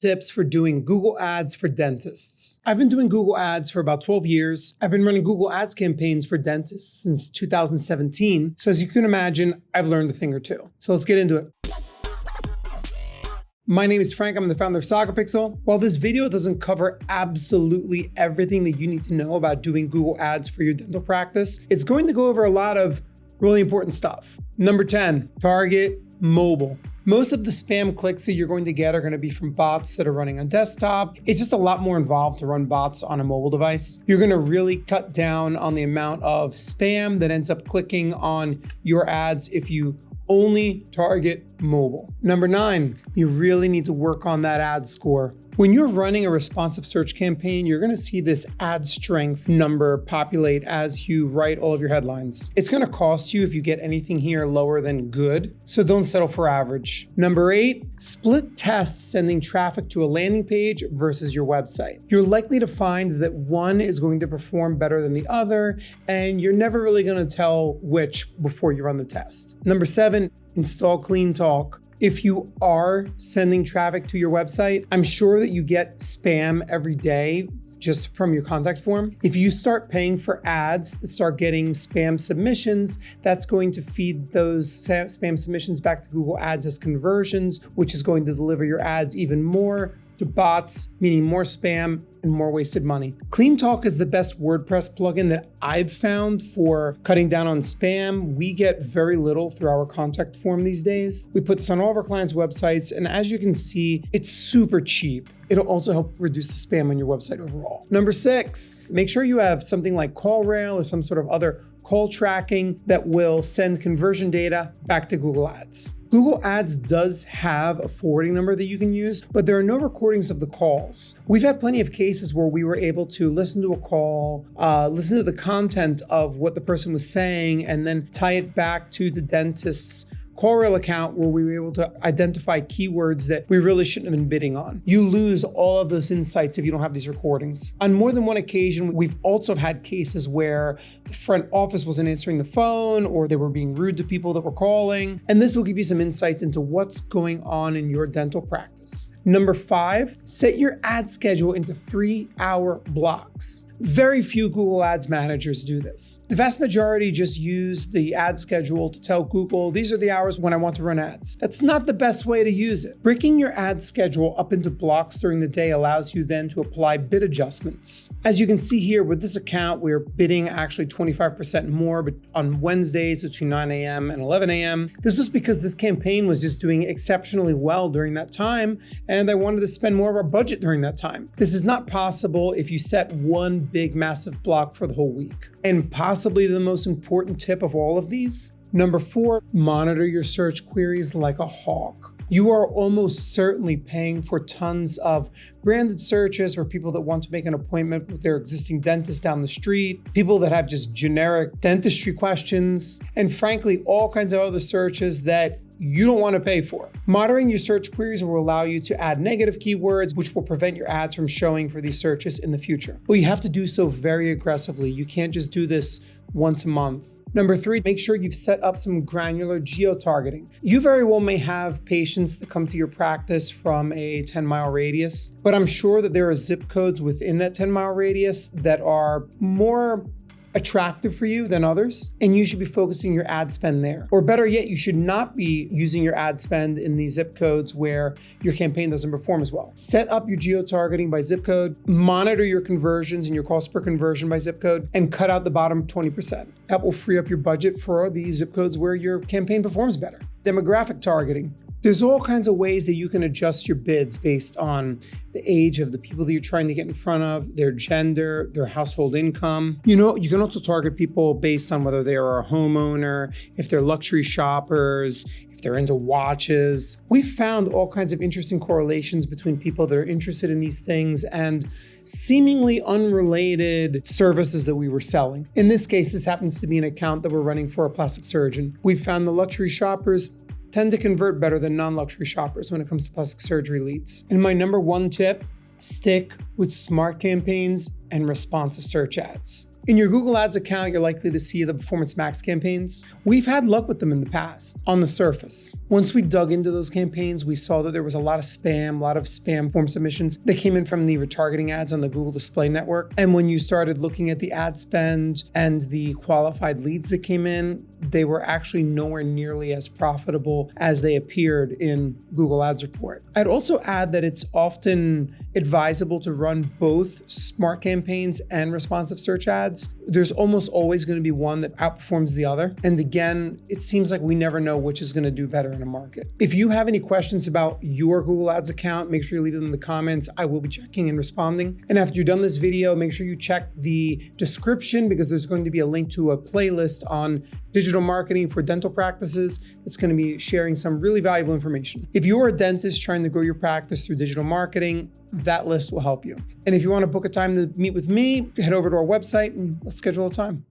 tips for doing Google Ads for dentists. I've been doing Google Ads for about 12 years. I've been running Google Ads campaigns for dentists since 2017. So as you can imagine, I've learned a thing or two. So let's get into it. My name is Frank. I'm the founder of SoccerPixel. While this video doesn't cover absolutely everything that you need to know about doing Google Ads for your dental practice, it's going to go over a lot of really important stuff. Number 10, target mobile. Most of the spam clicks that you're going to get are going to be from bots that are running on desktop. It's just a lot more involved to run bots on a mobile device. You're going to really cut down on the amount of spam that ends up clicking on your ads if you only target mobile. Number 9, you really need to work on that ad score. When you're running a responsive search campaign, you're going to see this ad strength number populate as you write all of your headlines. It's going to cost you if you get anything here lower than good, so don't settle for average. Number 8, split test sending traffic to a landing page versus your website. You're likely to find that one is going to perform better than the other, and you're never really going to tell which before you run the test. Number 7, install Clean Talk. If you are sending traffic to your website, I'm sure that you get spam every day just from your contact form. If you start paying for ads that start getting spam submissions, that's going to feed those spam submissions back to Google Ads as conversions, which is going to deliver your ads even more to bots, meaning more spam and more wasted money. Clean Talk is the best WordPress plugin that I've found for cutting down on spam. We get very little through our contact form these days. We put this on all of our clients' websites, and as you can see, it's super cheap. It'll also help reduce the spam on your website overall. Number 6, make sure you have something like CallRail or some sort of other call tracking that will send conversion data back to Google Ads. Google Ads does have a forwarding number that you can use, but there are no recordings of the calls. We've had plenty of cases where we were able to listen to a call, listen to the content of what the person was saying, and then tie it back to the dentist's CallRail account where we were able to identify keywords that we really shouldn't have been bidding on. You lose all of those insights if you don't have these recordings. On more than one occasion, we've also had cases where the front office wasn't answering the phone or they were being rude to people that were calling. And this will give you some insights into what's going on in your dental practice. Number 5, set your ad schedule into 3-hour blocks. Very few Google Ads managers do this. The vast majority just use the ad schedule to tell Google, these are the hours when I want to run ads. That's not the best way to use it. Breaking your ad schedule up into blocks during the day allows you then to apply bid adjustments. As you can see here with this account, we're bidding actually 25% more but on Wednesdays between 9 a.m. and 11 a.m. This was because this campaign was just doing exceptionally well during that time, and I wanted to spend more of our budget during that time. This is not possible if you set one big massive block for the whole week. And possibly the most important tip of all of these, number 4, monitor your search queries like a hawk. You are almost certainly paying for tons of branded searches for people that want to make an appointment with their existing dentist down the street, people that have just generic dentistry questions, and frankly, all kinds of other searches that you don't want to pay for. Monitoring your search queries will allow you to add negative keywords, which will prevent your ads from showing for these searches in the future. But you have to do so very aggressively. You can't just do this once a month. Number 3, make sure you've set up some granular geo-targeting. You very well may have patients that come to your practice from a 10-mile radius, but I'm sure that there are zip codes within that 10-mile radius that are more attractive for you than others, and you should be focusing your ad spend there. Or better yet, you should not be using your ad spend in these zip codes where your campaign doesn't perform as well. Set up your geo-targeting by zip code, monitor your conversions and your cost per conversion by zip code, and cut out the bottom 20%. That will free up your budget for the zip codes where your campaign performs better. Demographic targeting. There's all kinds of ways that you can adjust your bids based on the age of the people that you're trying to get in front of, their gender, their household income. You can also target people based on whether they are a homeowner, if they're luxury shoppers, if they're into watches. We've found all kinds of interesting correlations between people that are interested in these things and seemingly unrelated services that we were selling. In this case, this happens to be an account that we're running for a plastic surgeon. We've found the luxury shoppers tend to convert better than non-luxury shoppers when it comes to plastic surgery leads. And my number 1 tip, stick with smart campaigns and responsive search ads. In your Google Ads account, you're likely to see the Performance Max campaigns. We've had luck with them in the past, on the surface. Once we dug into those campaigns, we saw that there was a lot of spam form submissions that came in from the retargeting ads on the Google Display Network. And when you started looking at the ad spend and the qualified leads that came in, they were actually nowhere nearly as profitable as they appeared in Google Ads report. I'd also add that it's often advisable to run both smart campaigns and responsive search ads. There's almost always going to be one that outperforms the other. And again, it seems like we never know which is going to do better in a market. If you have any questions about your Google Ads account, make sure you leave them in the comments. I will be checking and responding. And after you're done this video, make sure you check the description because there's going to be a link to a playlist on digital marketing for dental practices that's going to be sharing some really valuable information. If you're a dentist trying to grow your practice through digital marketing, that list will help you. And if you want to book a time to meet with me, head over to our website and let's schedule a time.